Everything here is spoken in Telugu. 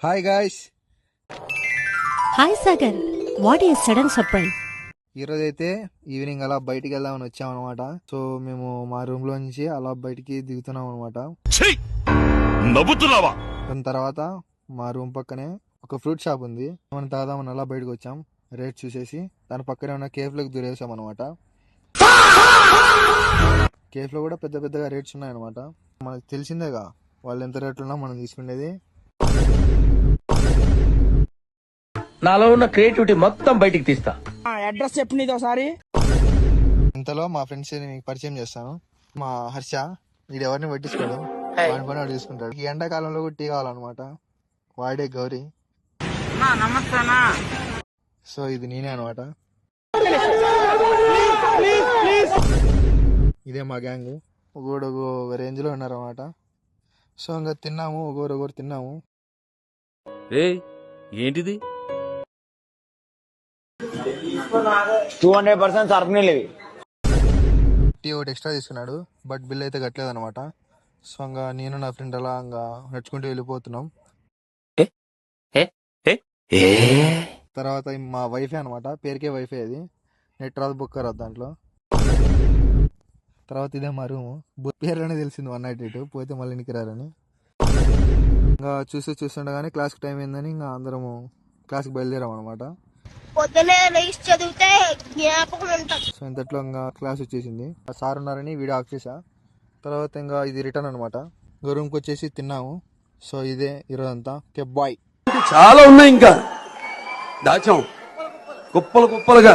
Hi guys. Hi Sagar, what is sudden surprise? ఈరోజు అయితే ఈవినింగ్ అలా బయటికి వెళ్దామని వచ్చాం అనమాట. సో మేము మా రూమ్ లో నుంచి అలా బయటికి దిగుతున్నాం అనమాట. దాని తర్వాత మా రూమ్ పక్కనే ఒక ఫ్రూట్ షాప్ ఉంది. మనం తాగుదామని అలా బయటకు వచ్చాం. రేట్ చూసేసి దాని పక్కనే ఉన్న కేఫ్ లోకి దూరేసాం అనమాట. కేఫ్ లో కూడా పెద్ద పెద్దగా రేట్స్ ఉన్నాయన్నమాట. మనకు తెలిసిందేగా వాళ్ళు ఎంత రేట్లు ఉన్నా మనం తీసుకునేది. నాలో ఉన్న క్రియేటివిటీ మొత్తం బయటికి తీస్తా. అడ్రస్ చెప్పు నీది ఒకసారి. ఇంతలో మా ఫ్రెండ్స్ మీకు పరిచయం చేస్తాను. మా హర్ష, వీడు ఎవరిని పట్టించుకోడు, వాడి పని వాడు తీసుకుంటాడు. ఈ ఎండాకాలంలో కూడా టీ కావాలన్నమాట. వాడే గౌరీ. సో ఇది నేనే అనమాట. ఇదే మా గ్యాంగ్. ఒకడు ఒక రేంజ్ లో ఉన్నారు అనమాట. సో ఇంకా తిన్నాము, ఒకరు తిన్నాము. ఏంటిది? 200% సర్పనేలేవి. టీ ఒకటి ఎక్స్ట్రా తీసుకున్నాడు, బట్ బిల్ అయితే కట్టలేదు అనమాట. సో ఇంకా నేను నా ఫ్రెండ్ అలా ఇంకా నడుచుకుంటూ వెళ్ళిపోతున్నాం. తర్వాత మా వైఫై అనమాట, పేరుకే వైఫై, అది నెట్ రాదు, బుక్ రాదు దాంట్లో. తర్వాత ఇదే మా రూము. పేర్లోనే తెలిసింది 192, పోతే మళ్ళీ ఇంటికి రారని. ఇంకా చూస్తుండగానే క్లాస్కి టైం అయిందని ఇంకా అందరము క్లాస్కి బయలుదేరాం అనమాట. సో ఇంతట్లో ఇంకా క్లాస్ వచ్చేసింది. సార్ ఉన్నారని వీడియో ఆఫ్ చేసా. తర్వాత ఇంకా ఇది రిటర్న్ అనమాట. రూమ్కి వచ్చేసి తిన్నాము. సో ఇదే ఈరోజంతా. Okay bye. చాలా ఉన్నాయి, ఇంకా దాచాం కుప్పలుగా.